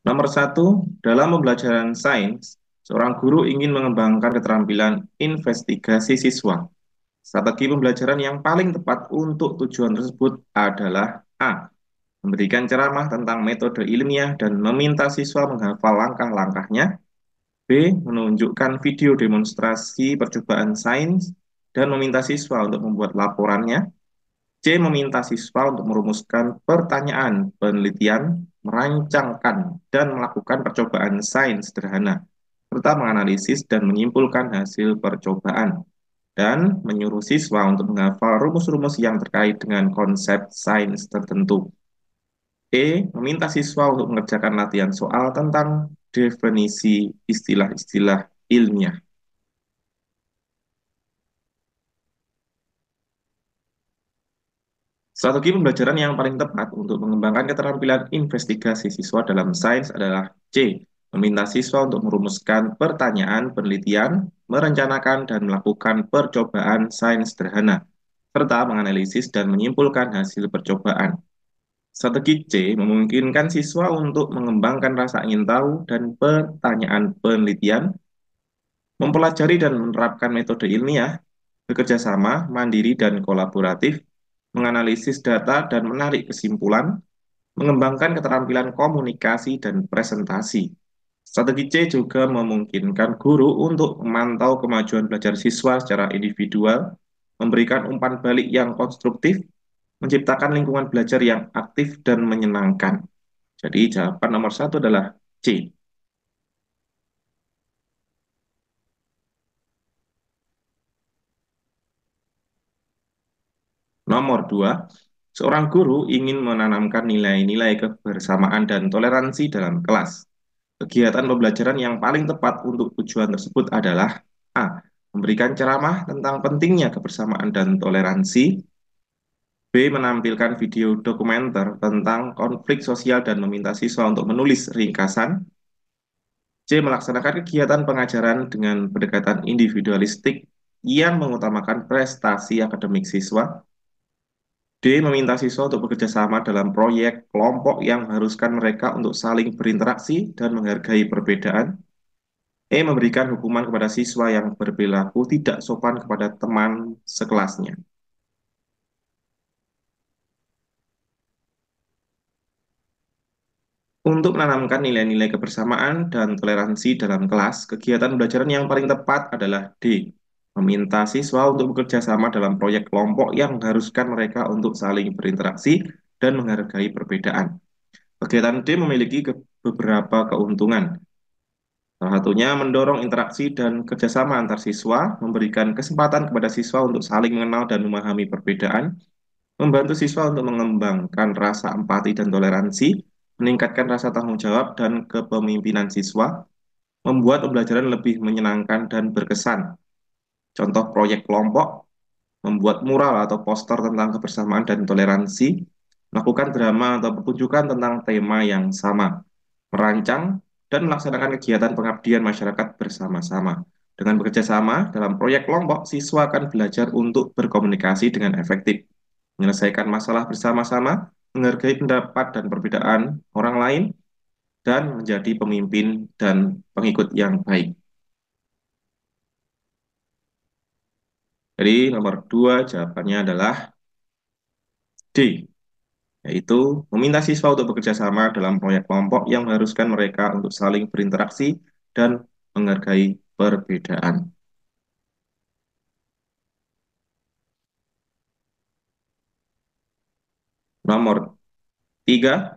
Nomor satu, dalam pembelajaran sains, seorang guru ingin mengembangkan keterampilan investigasi siswa. Strategi pembelajaran yang paling tepat untuk tujuan tersebut adalah A. Memberikan ceramah tentang metode ilmiah dan meminta siswa menghafal langkah-langkahnya. B. Menunjukkan video demonstrasi percobaan sains dan meminta siswa untuk membuat laporannya. C. Meminta siswa untuk merumuskan pertanyaan penelitian, merancangkan dan melakukan percobaan sains sederhana, serta menganalisis dan menyimpulkan hasil percobaan, dan menyuruh siswa untuk menghafal rumus-rumus yang terkait dengan konsep sains tertentu. E. Meminta siswa untuk mengerjakan latihan soal tentang definisi istilah-istilah ilmiah. Strategi pembelajaran yang paling tepat untuk mengembangkan keterampilan investigasi siswa dalam sains adalah C. Meminta siswa untuk merumuskan pertanyaan penelitian, merencanakan dan melakukan percobaan sains sederhana, serta menganalisis dan menyimpulkan hasil percobaan. Strategi C memungkinkan siswa untuk mengembangkan rasa ingin tahu dan pertanyaan penelitian, mempelajari dan menerapkan metode ilmiah, bekerja sama, mandiri dan kolaboratif, menganalisis data dan menarik kesimpulan, mengembangkan keterampilan komunikasi dan presentasi. Strategi C juga memungkinkan guru untuk memantau kemajuan belajar siswa secara individual, memberikan umpan balik yang konstruktif, menciptakan lingkungan belajar yang aktif dan menyenangkan. Jadi jawaban nomor satu adalah C. Nomor dua, seorang guru ingin menanamkan nilai-nilai kebersamaan dan toleransi dalam kelas. Kegiatan pembelajaran yang paling tepat untuk tujuan tersebut adalah A. Memberikan ceramah tentang pentingnya kebersamaan dan toleransi. B. Menampilkan video dokumenter tentang konflik sosial dan meminta siswa untuk menulis ringkasan. C. Melaksanakan kegiatan pengajaran dengan pendekatan individualistik yang mengutamakan prestasi akademik siswa. D. Meminta siswa untuk bekerja sama dalam proyek kelompok yang mengharuskan mereka untuk saling berinteraksi dan menghargai perbedaan. E. Memberikan hukuman kepada siswa yang berperilaku tidak sopan kepada teman sekelasnya. Untuk menanamkan nilai-nilai kebersamaan dan toleransi dalam kelas, kegiatan pembelajaran yang paling tepat adalah D. Meminta siswa untuk bekerja sama dalam proyek kelompok yang mengharuskan mereka untuk saling berinteraksi dan menghargai perbedaan. Kegiatan D memiliki beberapa keuntungan. Salah satunya mendorong interaksi dan kerjasama antar siswa, memberikan kesempatan kepada siswa untuk saling mengenal dan memahami perbedaan, membantu siswa untuk mengembangkan rasa empati dan toleransi, meningkatkan rasa tanggung jawab dan kepemimpinan siswa, membuat pembelajaran lebih menyenangkan dan berkesan. Contoh proyek kelompok, membuat mural atau poster tentang kebersamaan dan toleransi, melakukan drama atau pertunjukan tentang tema yang sama, merancang dan melaksanakan kegiatan pengabdian masyarakat bersama-sama. Dengan bekerja sama dalam proyek kelompok, siswa akan belajar untuk berkomunikasi dengan efektif, menyelesaikan masalah bersama-sama, menghargai pendapat dan perbedaan orang lain, dan menjadi pemimpin dan pengikut yang baik. Jadi nomor dua jawabannya adalah D, yaitu meminta siswa untuk bekerja sama dalam proyek kelompok yang mengharuskan mereka untuk saling berinteraksi dan menghargai perbedaan. Nomor tiga,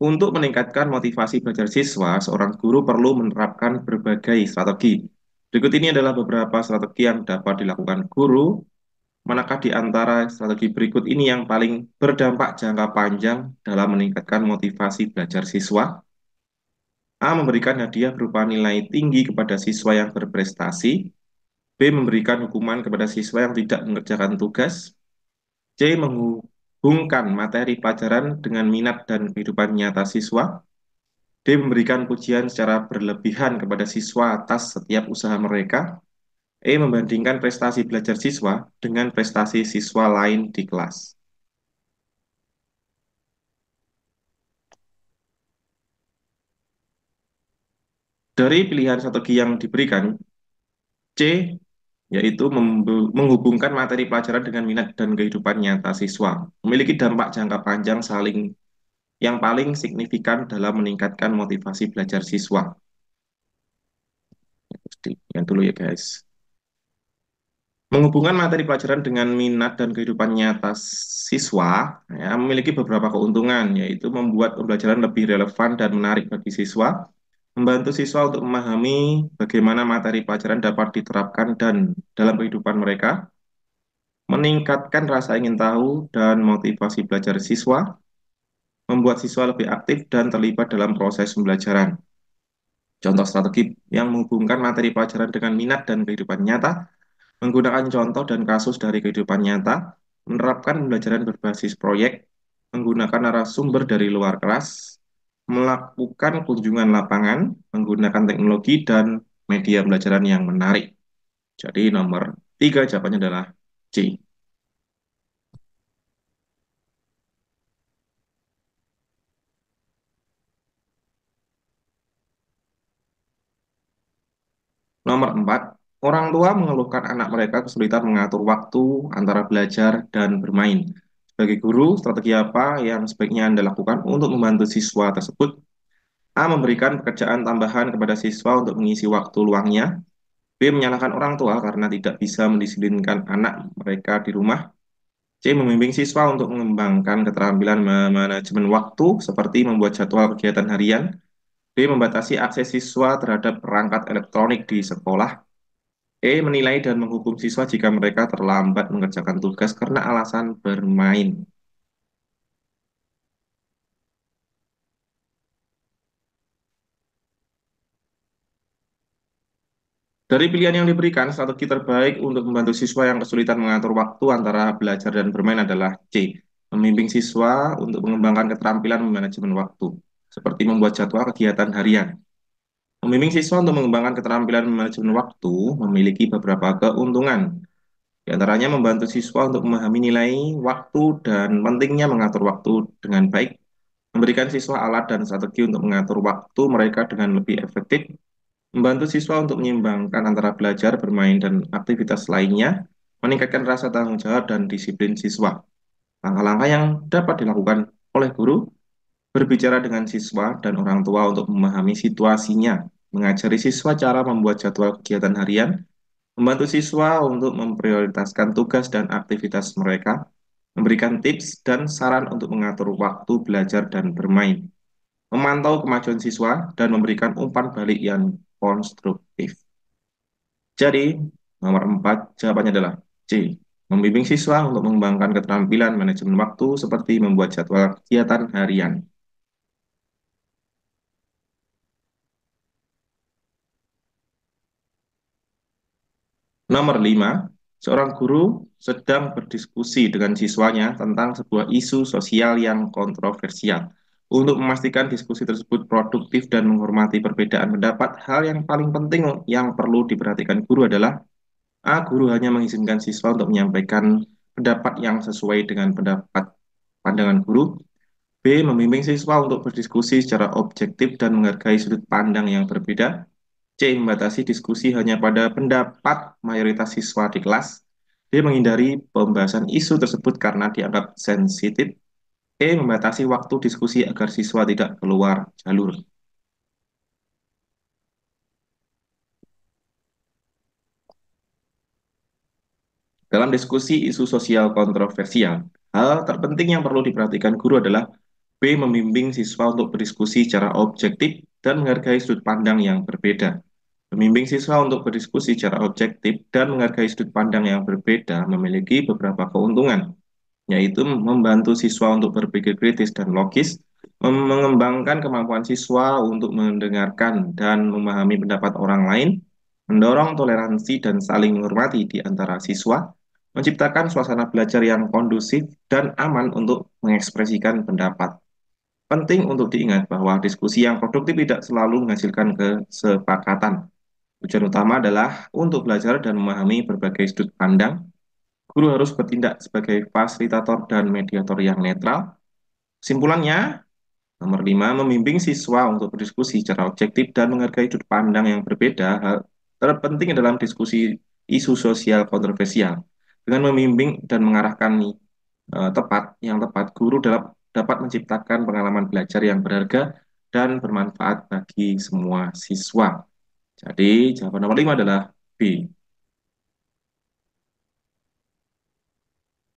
untuk meningkatkan motivasi belajar siswa, seorang guru perlu menerapkan berbagai strategi. Berikut ini adalah beberapa strategi yang dapat dilakukan guru. Manakah di antara strategi berikut ini yang paling berdampak jangka panjang dalam meningkatkan motivasi belajar siswa? A. Memberikan hadiah berupa nilai tinggi kepada siswa yang berprestasi. B. Memberikan hukuman kepada siswa yang tidak mengerjakan tugas. C. Menghubungkan materi pelajaran dengan minat dan kehidupan nyata siswa. D. Memberikan pujian secara berlebihan kepada siswa atas setiap usaha mereka. E. Membandingkan prestasi belajar siswa dengan prestasi siswa lain di kelas. Dari pilihan strategi yang diberikan, C yaitu menghubungkan materi pelajaran dengan minat dan kehidupan nyata siswa, memiliki dampak jangka panjang yang paling signifikan dalam meningkatkan motivasi belajar siswa. Yang dulu ya guys. Menghubungkan materi pelajaran dengan minat dan kehidupan nyata siswa ya, memiliki beberapa keuntungan, yaitu membuat pembelajaran lebih relevan dan menarik bagi siswa, membantu siswa untuk memahami bagaimana materi pelajaran dapat diterapkan dan dalam kehidupan mereka, meningkatkan rasa ingin tahu dan motivasi belajar siswa, membuat siswa lebih aktif dan terlibat dalam proses pembelajaran. Contoh strategi yang menghubungkan materi pelajaran dengan minat dan kehidupan nyata, menggunakan contoh dan kasus dari kehidupan nyata, menerapkan pembelajaran berbasis proyek, menggunakan narasumber dari luar kelas, melakukan kunjungan lapangan, menggunakan teknologi dan media pembelajaran yang menarik. Jadi nomor tiga jawabannya adalah C. Nomor empat, orang tua mengeluhkan anak mereka kesulitan mengatur waktu antara belajar dan bermain. Sebagai guru, strategi apa yang sebaiknya Anda lakukan untuk membantu siswa tersebut? A. Memberikan pekerjaan tambahan kepada siswa untuk mengisi waktu luangnya. B. Menyalahkan orang tua karena tidak bisa mendisiplinkan anak mereka di rumah. C. Membimbing siswa untuk mengembangkan keterampilan manajemen waktu seperti membuat jadwal kegiatan harian. D. Membatasi akses siswa terhadap perangkat elektronik di sekolah. E. Menilai dan menghukum siswa jika mereka terlambat mengerjakan tugas karena alasan bermain. Dari pilihan yang diberikan, strategi terbaik untuk membantu siswa yang kesulitan mengatur waktu antara belajar dan bermain adalah C. Membimbing siswa untuk mengembangkan keterampilan manajemen waktu, seperti membuat jadwal kegiatan harian. Membimbing siswa untuk mengembangkan keterampilan manajemen waktu memiliki beberapa keuntungan. Di antaranya membantu siswa untuk memahami nilai waktu dan pentingnya mengatur waktu dengan baik, memberikan siswa alat dan strategi untuk mengatur waktu mereka dengan lebih efektif, membantu siswa untuk menyeimbangkan antara belajar, bermain, dan aktivitas lainnya, meningkatkan rasa tanggung jawab dan disiplin siswa. Langkah-langkah yang dapat dilakukan oleh guru, berbicara dengan siswa dan orang tua untuk memahami situasinya, mengajari siswa cara membuat jadwal kegiatan harian, membantu siswa untuk memprioritaskan tugas dan aktivitas mereka, memberikan tips dan saran untuk mengatur waktu belajar dan bermain, memantau kemajuan siswa, dan memberikan umpan balik yang konstruktif. Jadi, nomor 4 jawabannya adalah C. Membimbing siswa untuk mengembangkan keterampilan manajemen waktu seperti membuat jadwal kegiatan harian. Nomor 5, seorang guru sedang berdiskusi dengan siswanya tentang sebuah isu sosial yang kontroversial. Untuk memastikan diskusi tersebut produktif dan menghormati perbedaan pendapat, hal yang paling penting yang perlu diperhatikan guru adalah A. Guru hanya mengizinkan siswa untuk menyampaikan pendapat yang sesuai dengan pendapat pandangan guru. B. Membimbing siswa untuk berdiskusi secara objektif dan menghargai sudut pandang yang berbeda. C. Membatasi diskusi hanya pada pendapat mayoritas siswa di kelas. D. Menghindari pembahasan isu tersebut karena dianggap sensitif. E. Membatasi waktu diskusi agar siswa tidak keluar jalur. Dalam diskusi isu sosial kontroversial, hal terpenting yang perlu diperhatikan guru adalah B. Membimbing siswa untuk berdiskusi secara objektif dan menghargai sudut pandang yang berbeda. Membimbing siswa untuk berdiskusi secara objektif dan menghargai sudut pandang yang berbeda memiliki beberapa keuntungan, yaitu membantu siswa untuk berpikir kritis dan logis, mengembangkan kemampuan siswa untuk mendengarkan dan memahami pendapat orang lain, mendorong toleransi dan saling menghormati di antara siswa, menciptakan suasana belajar yang kondusif dan aman untuk mengekspresikan pendapat. Penting untuk diingat bahwa diskusi yang produktif tidak selalu menghasilkan kesepakatan. Tujuan utama adalah untuk belajar dan memahami berbagai sudut pandang. Guru harus bertindak sebagai fasilitator dan mediator yang netral. Kesimpulannya, Nomor 5, membimbing siswa untuk berdiskusi secara objektif dan menghargai sudut pandang yang berbeda. Hal terpenting dalam diskusi isu sosial kontroversial. Dengan membimbing dan mengarahkan yang tepat, guru dapat menciptakan pengalaman belajar yang berharga dan bermanfaat bagi semua siswa. Jadi, jawaban nomor 5 adalah B.